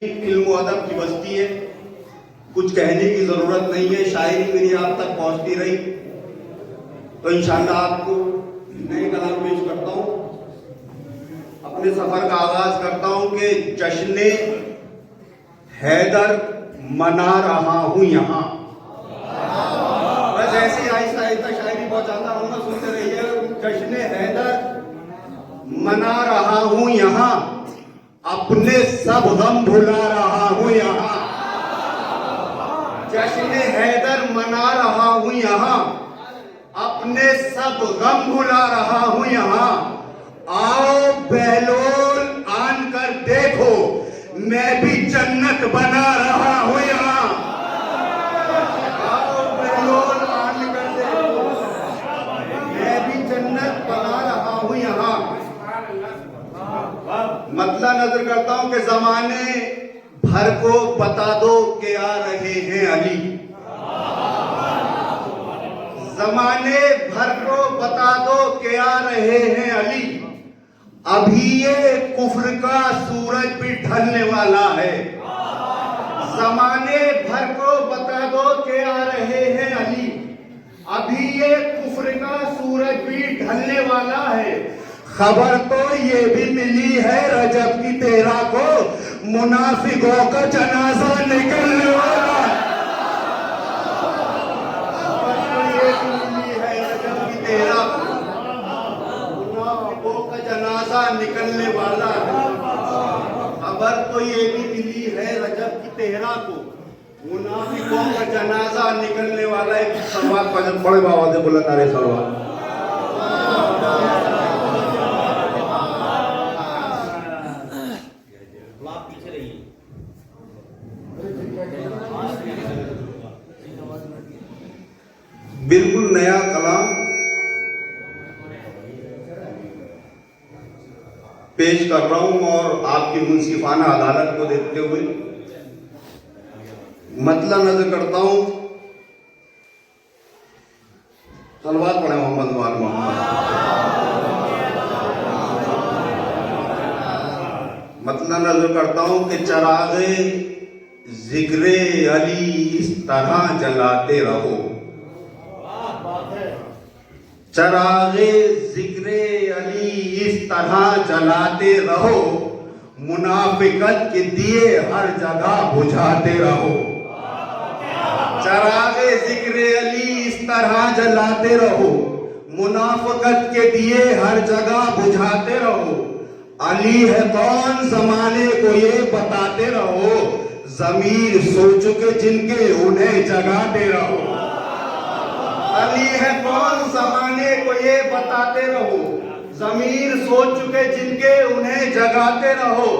इल्म अदब की बस्ती है, कुछ कहने की जरूरत नहीं है। शायरी मेरी आप तक पहुंचती रही तो इंशाअल्लाह आपको नए कलाम पेश करता हूं। अपने सफर का आगाज करता हूं कि जश्ने हैदर मना रहा हूं यहां। बस ऐसे आहिस्ता आहिस्ता शायरी पहुंचाता हूं ना, सुनते रहिए। जश्ने हैदर मना रहा हूं यहां, अपने सब गम भुला रहा हूं यहां। जश्न हैदर मना रहा हूं यहां, अपने सब गम भुला रहा हूं यहां। आओ बहलोल आन कर देखो, मैं भी जन्नत बना रहा हूं यहां। आओ बहलोल आन कर देखो, मैं भी जन्नत बना रहा हूं यहां। मतला नजर करता हूं कि जमाने भर को बता दो कि आ रहे हैं अली। जमाने भर को बता दो कि आ रहे हैं अली। अभी ये कुफ्र का सूरज भी ढलने वाला है। जमाने भर को बता दो कि आ रहे हैं अली। अभी ये कुफ्र का सूरज भी ढलने वाला है। खबर तो ये भी मिली है रजब की 13 को, मुनाफिकों का जनाजा निकलने वाला है। खबर तो ये भी मिली है रजब की 13 को, मुनाफिकों का जनाजा निकलने वाला है। खबर तो ये भी मिली है रजब की 13 को, मुनाफिकों का जनाजा निकलने वाला है। सलवात बड़े बाबा से बोला तारे सलवात। बिल्कुल नया कलाम पेश कर रहा हूं और आपकी मुंसिफाना अदालत को देखते हुए मतला नजर करता हूं। सलवात पढ़े मोहम्मद वाल मोहम्मद। मतला नजर करता हूं कि चरागे जिक्रे अली इस तरह जलाते रहो। चरागे जिक्रे अली इस तरह जलाते रहो, मुनाफिकत के दिए हर जगह बुझाते रहो। चरागे जिक्रे अली इस तरह जलाते रहो, मुनाफिकत के दिए हर जगह बुझाते रहो। अली है कौन जमाने को ये बताते रहो, जमीर सो चुके जिनके उन्हें जगाते रहो। अली है कौन जमाने को ये बताते रहो, जमीर सो चुके जिनके उन्हें जगाते रहो।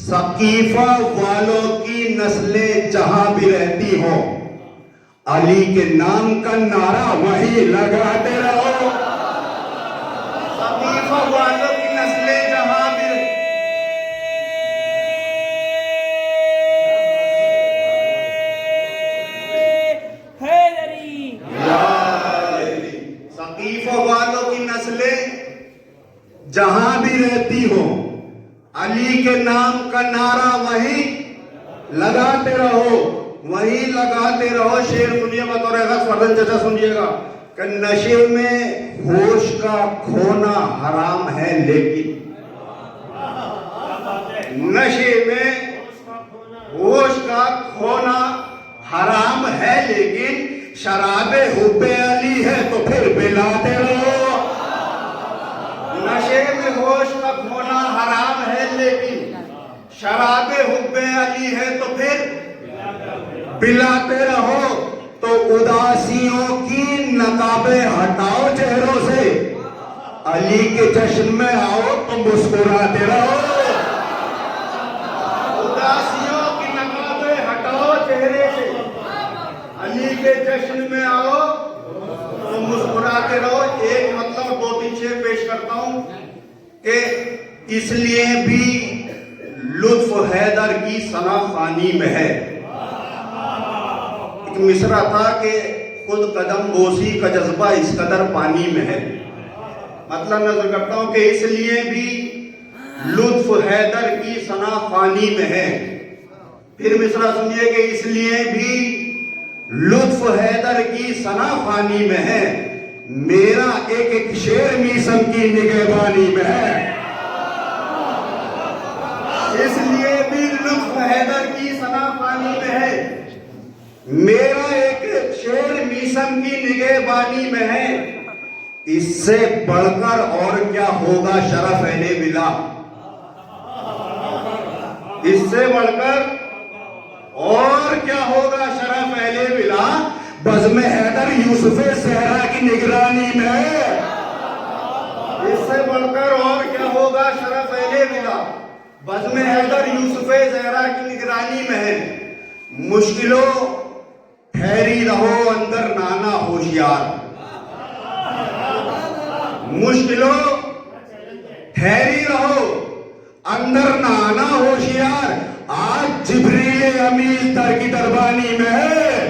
सकीफा वालों की नस्लें जहां भी रहती हो, अली के नाम का नारा वही लगाते रहो। सकीफा वालों की नस्लें जहां भी वालों की नस्लें जहां भी रहती हो, अली के नाम का नारा वही लगाते रहो, वही लगाते रहो। शेर सुनिए बतौर फर्जन चचा सुनिएगा कि नशे में होश का खोना हराम है, लेकिन नशे में होश का खोना हराम है, लेकिन शराबे हुब्बे अली है तो फिर पिलाते रहो। नशे में होश का खोना हराम है, लेकिन शराबे हुब्बे अली है तो फिर पिलाते रहो। तो उदासियों की नकाबे हटाओ चेहरों से, अली के जश्न में आओ तो मुस्कुराते रहो। उदासियों की नकाबे हटाओ चेहरे से, अली के जश्न में आओ तो मुस्कुराते रहो। एक मतलब 2-3 शेर पेश करता हूं कि इसलिए भी लुत्फ हैदर की सना खानी में है। एक मिसरा था कि खुद कदम बोसी का जज्बा इस कदर पानी में है। मतलब नजर करता हूं कि इसलिए भी लुत्फ हैदर की सना खानी में है। फिर मिसरा सुनिए कि इसलिए भी लुत्फ हैदर की सनाफानी में है, मेरा एक एक शेर मीसम की निगहबानी में है। इसलिए भी लुत्फ हैदर की सनाफानी में है, मेरा एक एक शेर मीसम की निगहबानी में है। इससे बढ़कर और क्या होगा शरफ अहले विला, इससे बढ़कर और क्या होगा शरफ अहले विला। बज़्म हैदर यूसुफ ज़हरा की निगरानी में है, इससे बढ़कर और क्या होगा शरफ अहले विला। बज़्म हैदर यूसुफ ज़हरा की निगरानी में है। मुश्किलों ठहरी रहो अंदर नाना होशियार, मुश्किलों ठहरी रहो अंदर नाना होशियार। आज जिब्रील अमीन दर की दरबानी में है,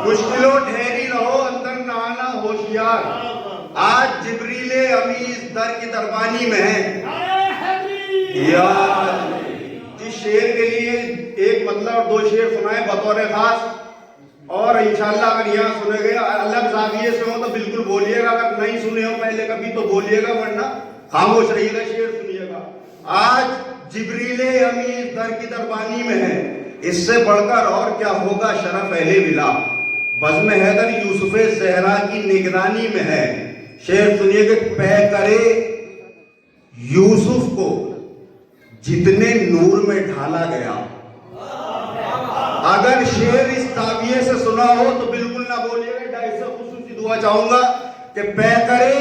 मुश्किलों ठहरी रहो अंदर नाना होशियार। आज जिब्रील अमीन दर की दरबानी में है। यार जिस शेर के लिए एक मतलब और दो शेर सुनाए बतौर खास, और इंशाल्लाह अगर यहाँ सुने गए अलग जाविये से हो तो बिल्कुल बोलिएगा, अगर नहीं सुने हो पहले कभी तो बोलिएगा, वरना खामोश रहिएगा, शेर सुनिएगा। आज जिब्रील अमीन दर की दरबानी में है, इससे बढ़कर और क्या होगा शरफ अहले विला। बज़्म हैदर यूसुफ ज़हरा की निगरानी में है। शेर सुनिए कि पै करे यूसुफ को जितने नूर में ढाला गया। अगर शेर इस ताबिये से सुना हो तो बिल्कुल ना बोलिएगा, डायरेक्ट से खुसूसी दुआ चाहूंगा कि पै करे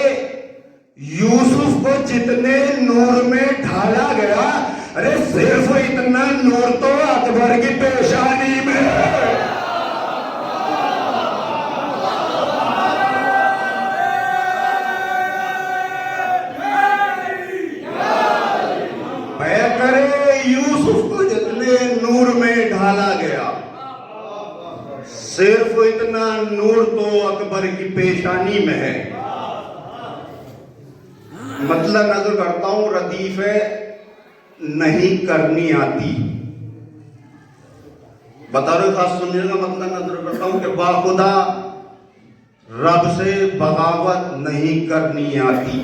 यूसुफ को जितने नूर में ढाला गया। अरे सिर्फ इतना नूर तो अकबर की पेशानी में है। पै करे यूसुफ को जितने नूर में ढाला गया, सिर्फ इतना नूर तो अकबर की पेशानी में है। मतलब नजर करता हूं रदीफे नहीं करनी आती, बता रहे खास सुनिएगा। मतलब नजर करता हूं कि बाखुदा रब से बगावत नहीं करनी आती।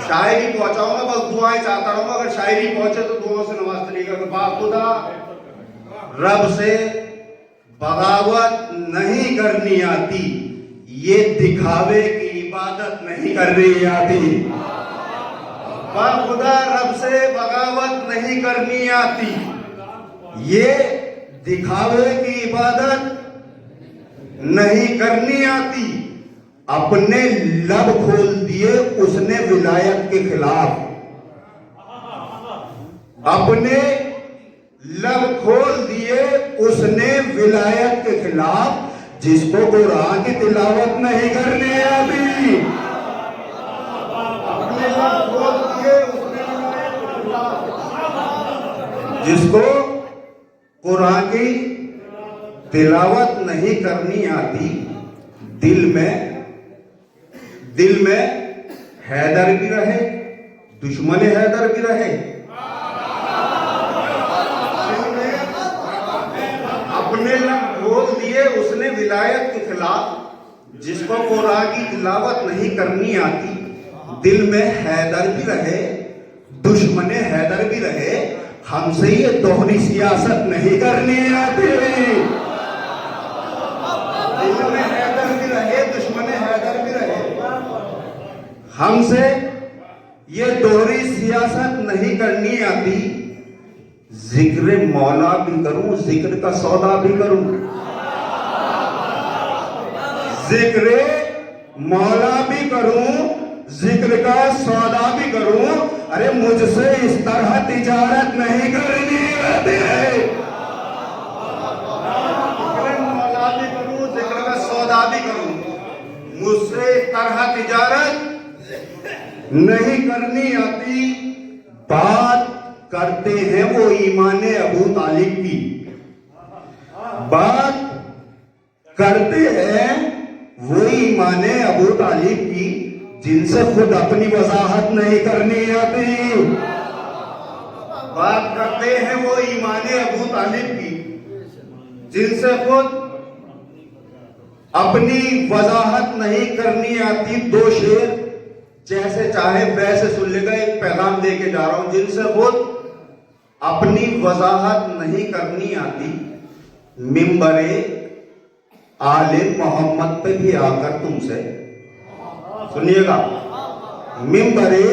शायरी पहुंचाऊंगा, बस दुआएं चाहता रहूंगा, अगर शायरी पहुंचे तो दुआओं से नवाज करिएगा कि बाखुदा रब से बगावत नहीं करनी आती, ये दिखावे की इबादत नहीं करनी आती। बाखुदा रब से बगावत नहीं करनी आती, ये दिखावे की इबादत नहीं करनी आती। अपने लब खोल दिए उसने विलायत के खिलाफ, अपने लब खोल दिए उसने विलायत के खिलाफ। जिसको कुरान की तिलावत नहीं करनी आती, अपने लब खोल दिए उसने विलायत के खिलाफ। जिसको कुरान की तिलावत नहीं करनी आती, दिल में हैदर भी रहे, दुश्मन हैदर भी रहे। अपने लब खोल दिए उसने विलायत के खिलाफ। जिसको कुरान की तिलावत नहीं करनी आती, दिल में हैदर भी रहे, दुश्मन हैदर भी रहे। हमसे ये दोहरी सियासत नहीं करनी आती। दिल में हैदर भी रहे, दुश्मन हैदर भी रहे। हमसे ये दोहरी सियासत नहीं करनी आती। जिक्र मौला भी करूं, जिक्र का सौदा भी करूं। जिक्र मौला भी करूं, जिक्र का सौदा भी करूं। अरे मुझसे इस तरह तिजारत नहीं करनी आती है। जिक्र मौला भी करूं, जिक्र का सौदा भी करूं, मुझसे इस तरह तिजारत नहीं करनी आती। बात करते हैं वो ईमाने अबू तालिब की, बात करते हैं वो ईमाने अबू तालिब की, जिनसे खुद अपनी वजाहत नहीं करनी आती। बात करते हैं वो ईमाने अबू तालिब की, जिनसे खुद अपनी वजाहत नहीं करनी आती। दो शेर जैसे चाहे वैसे सुन लेगा, एक पैगाम देके जा रहा हूं। जिनसे खुद अपनी वजाहत नहीं करनी आती, मिंबरे आले मोहम्मद पे भी आकर तुमसे, सुनिएगा, मिंबरे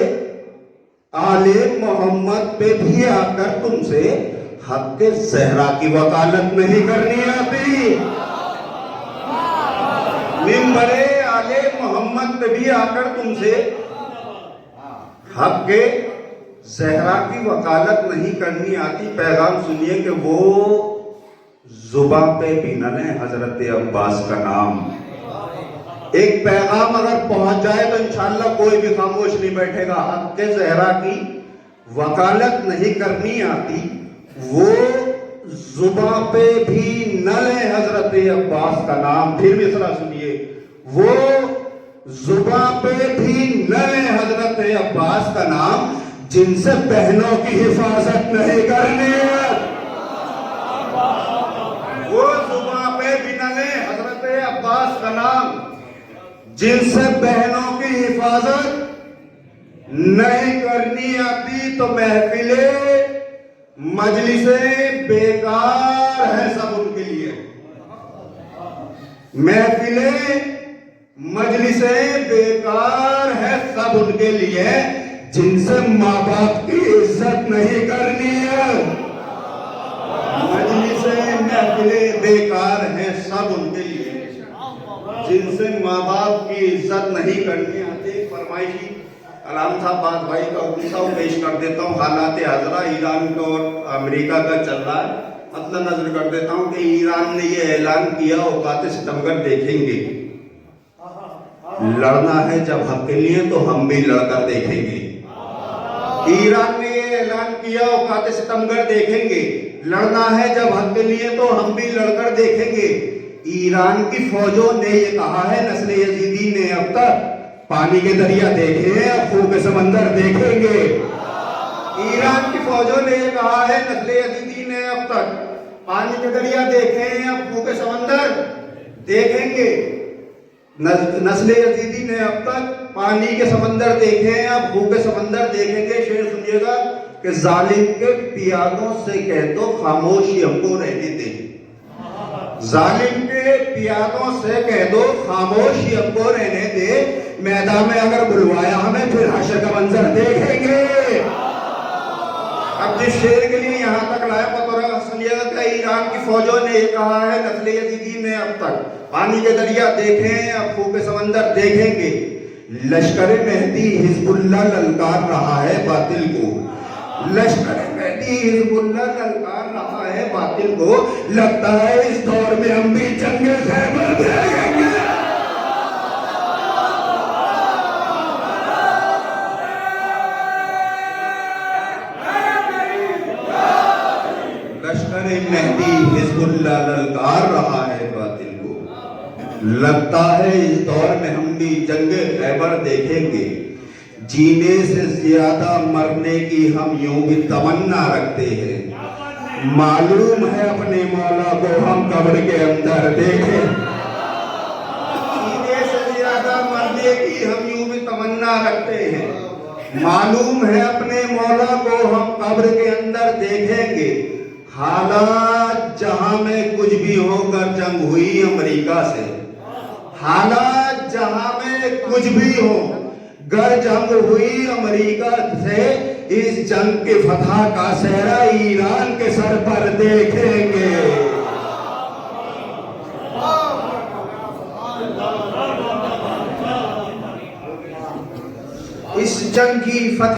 आले मोहम्मद पे भी आकर तुमसे हक के ज़हरा की वकालत नहीं करनी आती। मिंबरे आले मोहम्मद पे भी आकर तुमसे हक के ज़हरा की वकालत नहीं करनी आती। पैगाम सुनिए कि वो जुबां पे भी न ले हजरत अब्बास का नाम। एक पैगाम अगर पहुंच जाए तो इंशाअल्लाह कोई भी खामोश नहीं बैठेगा। हक के ज़हरा की वकालत नहीं करनी आती, वो जुबां पे भी न ले हजरत अब्बास का नाम। फिर मिसरा सुनिए, वो जुबां पे भी न ले हजरत अब्बास का नाम, जिनसे बहनों की हिफाजत नहीं करनी है। वो जुबां पे भी न ले हजरत अब्बास का नाम, जिनसे बहनों की हिफाजत नहीं करनी आती। तो महफिले मजलिसे बेकार है सब उनके लिए। महफिले मजलिसे बेकार है सब उनके लिए, जिनसे माँ बाप की इज्जत नहीं करनी है। मजलिसे महफिले बेकार है सब उनके लिए, जिनसे माँ बाप की इज्जत नहीं करनी आती। फरमाइशी कलाम साहब बात भाई का किस्सा पेश कर देता हूँ। हालात हाजरा ईरान का और अमेरिका का चल रहा है। मतलब नजर कर देता हूँ कि ईरान ने ये ऐलान किया औकात सितमगर देखेंगे, लड़ना है जब हक के लिए तो हम भी लड़कर देखेंगे। ईरान ने ये ऐलान किया औकात सितमगर देखेंगे, लड़ना है जब हक के लिए तो हम भी लड़कर देखेंगे। ईरान की फौजों ने ये कहा है, नस्ल यजीदी ने अब तक पानी के दरिया देखे, अब खून के समंदर देखेंगे। ईरान की फौजों ने ये कहा है, नस्ल यजीदी ने अब तक पानी के दरिया देखे हैं, अब खून के समंदर देखेंगे। नस्ल यजीदी ने अब तक पानी के समंदर देखे हैं, अब खून के समंदर देखेंगे। शेर सुनिएगा कि जालिम के पियादों से कह दो खामोशी हमको रहने दे। जालिम के पियादों से कह दो खामोशी हमको रहने दे। मैदान में अगर बुलवाया हमें फिर हशर का मंजर देखेंगे। अब जिस शेर के लिए यहाँ तक लाया पता सुनिएगा, ईरान की फौजों ने यह कहा है, नस्ल यजीदी ने अब तक पानी के दरिया देखे हैं, अब खून के समंदर देखेंगे। लश्कर मेहदी हिजबुल्लाह ललकार रहा है बातिल को, लश्कर मेहदी हिजबुल्लाह ललकार रहा है बातिल को। लगता है इस दौर में हम भी जंगे खैबर देखेंगे। लश्कर मेहदी हिजबुल्लाह ललकार रहा है बातिल को। लगता है इस दौर में हम भी जंगे खैबर देखेंगे। जीने से ज्यादा मरने की हम यूं भी तमन्ना रखते हैं। मालूम है अपने मौला को हम कब्र के अंदर देखें। जीने से ज्यादा मरने की हम यूं भी तमन्ना रखते हैं। मालूम है अपने मौला को हम कब्र के अंदर देखेंगे। हालात जहां में कुछ भी होकर जंग हुई अमेरिका से, हालात जहां में कुछ भी हो गर जंग हुई अमेरिका से, इस जंग के फतह का सेहरा ईरान के सर पर देखेंगे। इस जंग की फतह